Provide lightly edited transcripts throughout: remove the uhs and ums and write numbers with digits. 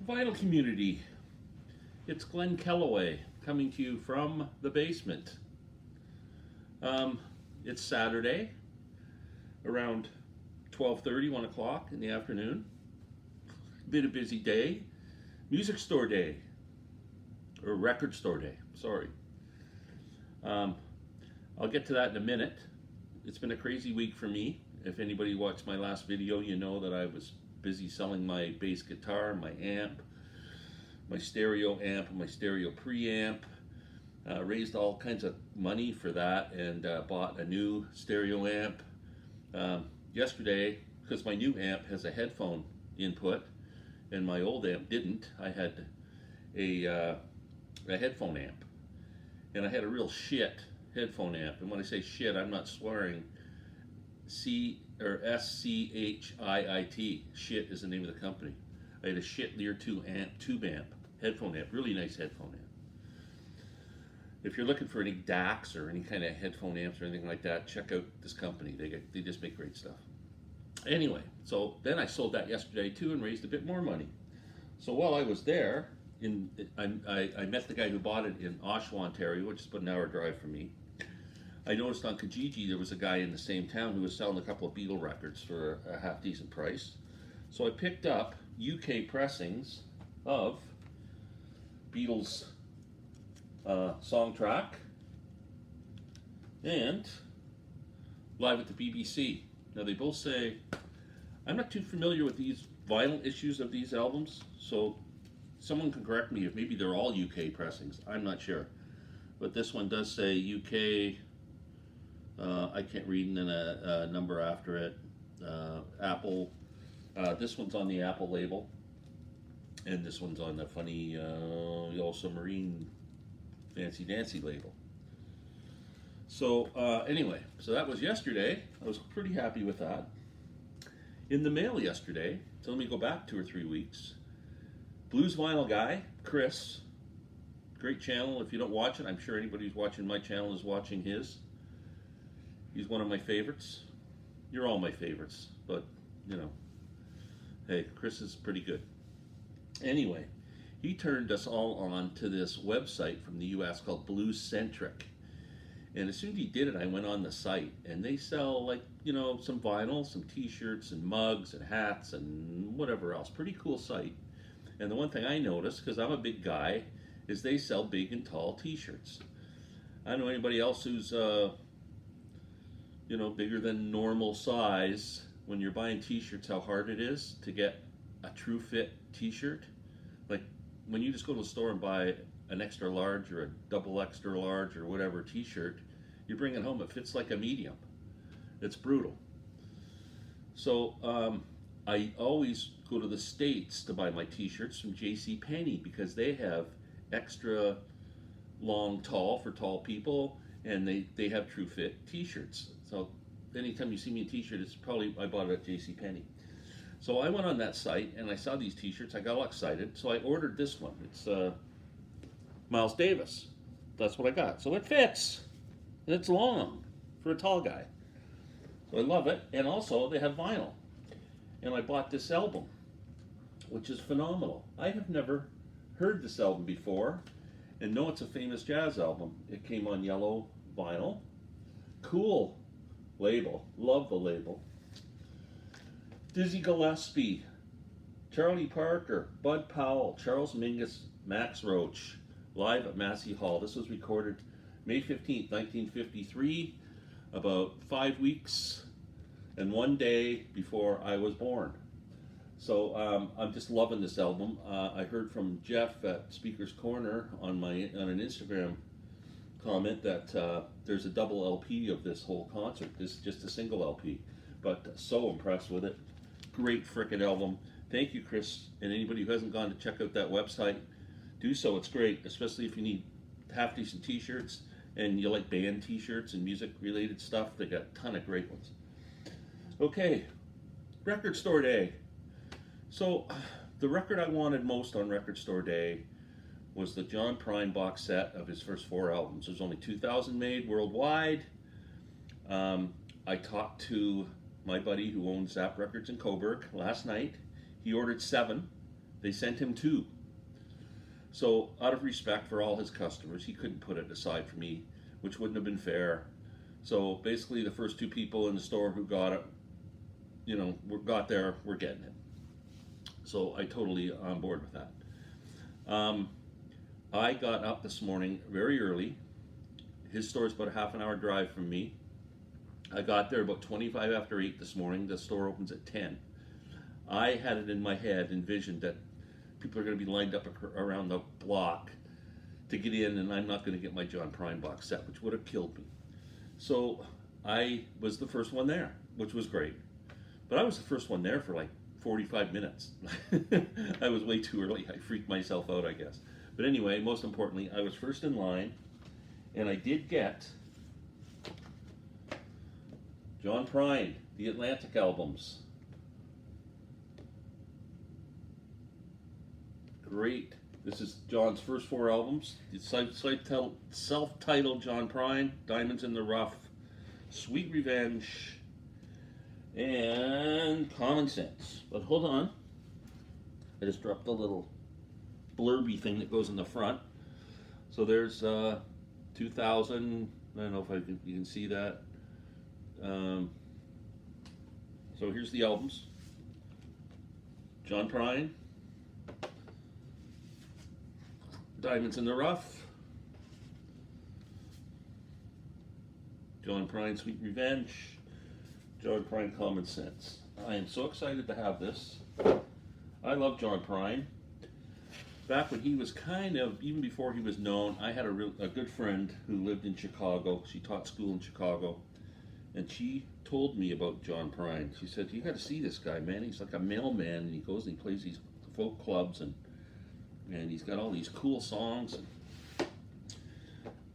Vinyl community, it's Glen Kellaway coming to you from the basement. It's Saturday around 12:30, 1 o'clock in the afternoon. Been a busy day. Music store day, or record store day, sorry. I'll get to that in a minute. It's been a crazy week for me. If anybody watched my last video, you know that I was busy selling my bass guitar, my amp, my stereo amp, and my stereo preamp. Raised all kinds of money for that and bought a new stereo amp. Yesterday, because my new amp has a headphone input and my old amp didn't, I had a headphone amp. And I had a real shit headphone amp. And when I say shit, I'm not swearing. S-C-H-I-I-T. Shit is the name of the company. I had a shit Lear 2 amp, tube amp, headphone amp, really nice headphone amp. If you're looking for any DACs or any kind of headphone amps or anything like that, check out this company. They just make great stuff. Anyway, so then I sold that yesterday too and raised a bit more money. So while I was there, I met the guy who bought it in Oshawa, Ontario, which is about an hour drive from me. I noticed on Kijiji there was a guy in the same town who was selling a couple of Beatles records for a half decent price. So I picked up UK pressings of Beatles song track and Live at the BBC. Now they both say, I'm not too familiar with these vinyl issues of these albums, so someone can correct me if maybe they're all UK pressings. I'm not sure. But this one does say UK, I can't read, and then a number after it. Apple, this one's on the Apple label, and this one's on the funny Yellow Submarine Fancy Dancy label. So anyway, so that was yesterday. I was pretty happy with that. In the mail yesterday, so let me go back 2 or 3 weeks. Blues Vinyl Guy, Chris, great channel. If you don't watch it, I'm sure anybody who's watching my channel is watching his. He's one of my favorites. You're all my favorites, but you know, hey, Chris is pretty good. Anyway, he turned us all on to this website from the US called Blues Centric. And as soon as he did it, I went on the site, and they sell, like, you know, some vinyl, some t-shirts and mugs and hats and whatever else. Pretty cool site. And the one thing I noticed, because I'm a big guy, is they sell big and tall t-shirts. I don't know anybody else who's you know, bigger than normal size. When you're buying t-shirts, how hard it is to get a true fit t-shirt. Like when you just go to the store and buy an extra large or a double extra large or whatever t-shirt, you bring it home, it fits like a medium. It's brutal. So I always go to the States to buy my t-shirts from JCPenney because they have extra long tall for tall people, and they have true fit t-shirts. So anytime you see me in a t-shirt, it's probably I bought it at JCPenney. So I went on that site and I saw these t-shirts. I got all excited, so I ordered this one. It's Miles Davis. That's what I got. So it fits, and it's long for a tall guy. So I love it, and also they have vinyl. And I bought this album, which is phenomenal. I have never heard this album before, and know it's a famous jazz album. It came on yellow vinyl. Cool label. Love the label. Dizzy Gillespie, Charlie Parker, Bud Powell, Charles Mingus, Max Roach, live at Massey Hall. This was recorded May 15th, 1953, about 5 weeks and 1 day before I was born. So I'm just loving this album. I heard from Jeff at Speaker's Corner on an Instagram comment that there's a double LP of this whole concert. This is just a single LP, but so impressed with it. Great frickin' album. Thank you, Chris, and anybody who hasn't gone to check out that website, do so. It's great, especially if you need half-decent t-shirts and you like band t-shirts and music-related stuff. They got a ton of great ones. Okay, record store day. So the record I wanted most on record store day was the John Prine box set of his first 4 albums. There's only 2,000 made worldwide. I talked to my buddy who owns Zap Records in Coburg last night. He ordered 7 They sent him 2. So out of respect for all his customers, he couldn't put it aside for me, which wouldn't have been fair. So basically the first 2 people in the store who got it, got there, were getting it. So I totally on board with that. I got up this morning very early. His store's about a half an hour drive from me. I got there about 25 after 8 this morning. The store opens at 10. I had it in my head, envisioned that people are going to be lined up around the block to get in, and I'm not going to get my John Prine box set, which would have killed me. So I was the first one there, which was great. But I was the first one there for like 45 minutes. I was way too early. I freaked myself out, I guess. But anyway, most importantly, I was first in line, and I did get John Prine, the Atlantic albums. Great. This is John's first 4 albums. It's self-titled John Prine, Diamonds in the Rough, Sweet Revenge, and Common Sense. But hold on. I just dropped the little blurby thing that goes in the front. So there's 2000. I don't know if you can see that. So here's the albums. John Prine, Diamonds in the Rough, John Prine, Sweet Revenge, John Prine, Common Sense. I am so excited to have this. I love John Prine. Back when he was even before he was known, I had a good friend who lived in Chicago. She taught school in Chicago, and she told me about John Prine. She said, "You got to see this guy, man. He's like a mailman, and he goes and he plays these folk clubs, and he's got all these cool songs."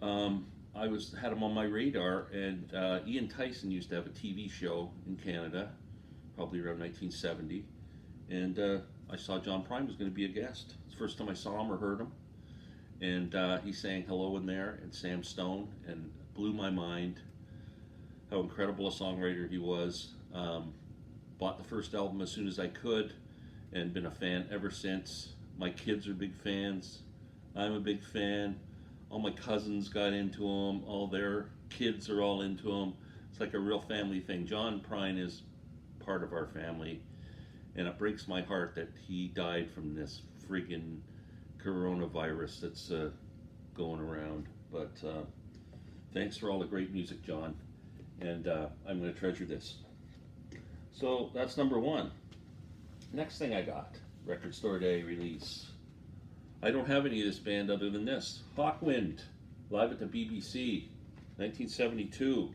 And I had him on my radar, and Ian Tyson used to have a TV show in Canada, probably around 1970, and I saw John Prine was going to be a guest. It's the first time I saw him or heard him, and he sang Hello in There and Sam Stone, and blew my mind how incredible a songwriter he was. Bought the first album as soon as I could, and been a fan ever since. My kids are big fans. I'm a big fan. All my cousins got into him. All their kids are all into him. It's like a real family thing. John Prine is part of our family, and it breaks my heart that he died from this friggin' coronavirus that's going around. But thanks for all the great music, John, and I'm going to treasure this. So that's number 1. Next thing I got, Record Store Day release. I don't have any of this band other than this. Hawkwind, live at the BBC, 1972.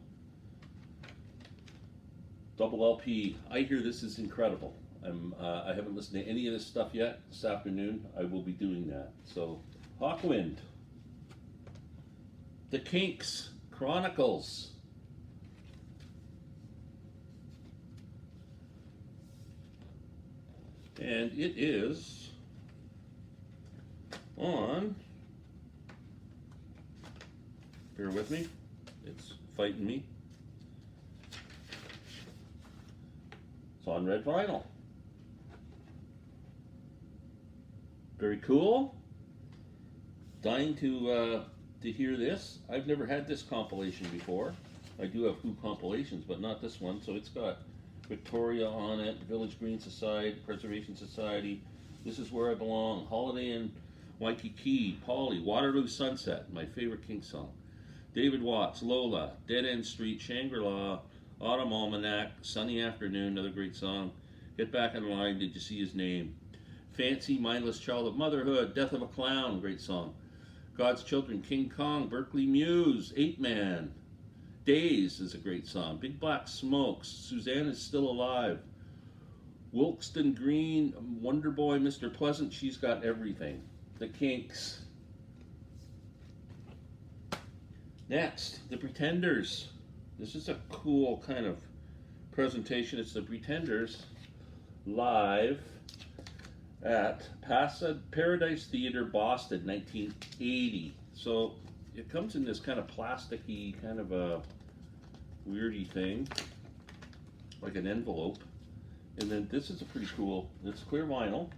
Double LP. I hear this is incredible. I haven't listened to any of this stuff yet. This afternoon I will be doing that. So, Hawkwind. The Kinks Chronicles. And it is on, bear with me, it's fighting me. It's on red vinyl. Very cool. Dying to hear this. I've never had this compilation before. I do have Who compilations, but not this one. So it's got Victoria on it, Village Green Society, Preservation Society, This Is Where I Belong, Holiday in Waikiki, Polly, Waterloo Sunset, my favorite Kinks song, David Watts, Lola, Dead End Street, Shangri-La, Autumn Almanac, Sunny Afternoon, another great song, Get Back in Line, Did You See His Name, Fancy, Mindless Child of Motherhood, Death of a Clown, great song, God's Children, King Kong, Berkeley Muse, 8 Man, Days is a great song, Big Black Smokes, Suzanne Is Still Alive, Wilkeston Green, Wonder Boy, Mr. Pleasant, She's Got Everything, The Kinks. Next, The Pretenders. This is a cool kind of presentation. It's The Pretenders live at Paradise Theater, Boston, 1980. So it comes in this kind of plasticky, kind of a weirdy thing, like an envelope. And then this is a pretty cool, it's clear vinyl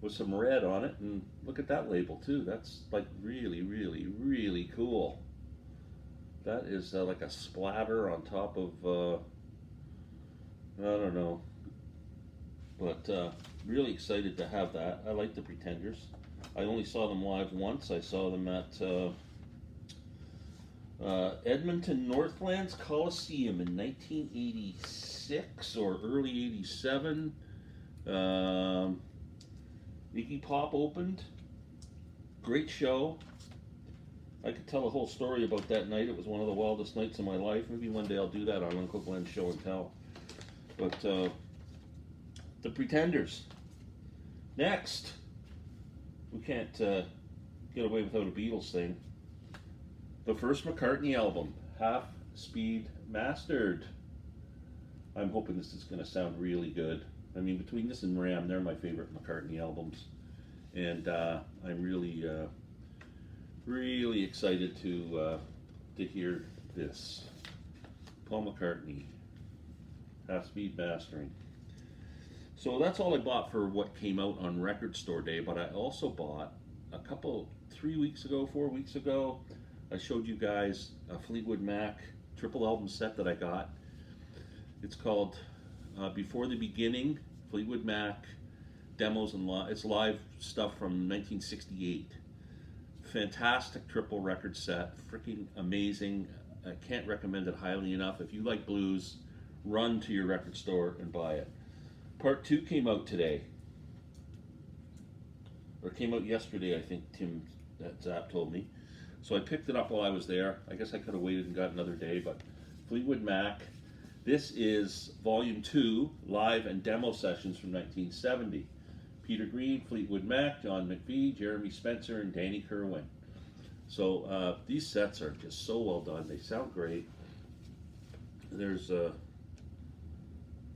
with some red on it, and look at that label too. That's like really, really, really cool. That is like a splatter on top of, I don't know, but really excited to have that. I like the Pretenders. I only saw them live once. I saw them at Edmonton Northlands Coliseum in 1986 or early 87. Iggy Pop opened. Great show. I could tell a whole story about that night. It was one of the wildest nights of my life. Maybe one day I'll do that on Uncle Glen's Show and Tell. But the Pretenders. Next. We can't get away without a Beatles thing. The first McCartney album, Half Speed Mastered. I'm hoping this is going to sound really good. I mean, between this and Ram, they're my favorite McCartney albums. And I'm really, really excited to hear this. Paul McCartney, Half Speed Mastering. So that's all I bought for what came out on Record Store Day, but I also bought a couple, 4 weeks ago, I showed you guys a Fleetwood Mac triple album set that I got. It's called Before the Beginning, Fleetwood Mac, demos and it's live stuff from 1968. Fantastic triple record set, freaking amazing. I can't recommend it highly enough. If you like blues, run to your record store and buy it. Part 2 came out today, or came out yesterday, I think Tim that Zap told me. So I picked it up while I was there. I guess I could have waited and got another day, but Fleetwood Mac. This is Volume 2, live and demo sessions from 1970. Peter Green, Fleetwood Mac, John McVie, Jeremy Spencer, and Danny Kerwin. So these sets are just so well done. They sound great. There's the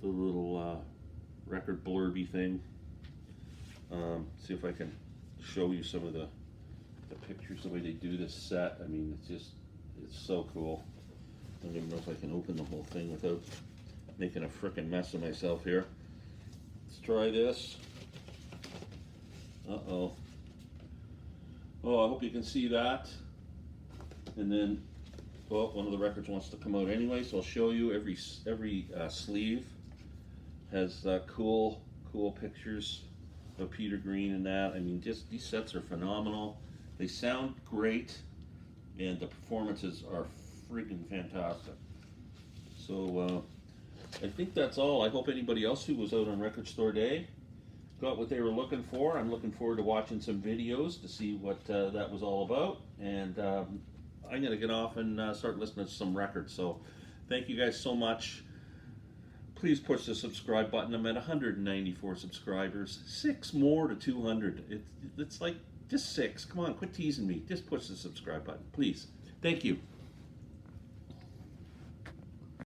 little record blurby thing. See if I can show you some of the pictures, the way they do this set. I mean, it's so cool. I don't even know if I can open the whole thing without making a frickin' mess of myself here. Let's try this. Uh-oh. Oh, I hope you can see that. And then, well, one of the records wants to come out anyway, so I'll show you. Every sleeve has cool pictures of Peter Green and that. I mean, just these sets are phenomenal. They sound great, and the performances are freaking fantastic. So I think that's all. I hope anybody else who was out on Record Store Day got what they were looking for. I'm looking forward to watching some videos to see what that was all about. And I'm going to get off and start listening to some records. So thank you guys so much. Please push the subscribe button. I'm at 194 subscribers. 6 more to 200. It's like just 6. Come on, quit teasing me. Just push the subscribe button, please. Thank you.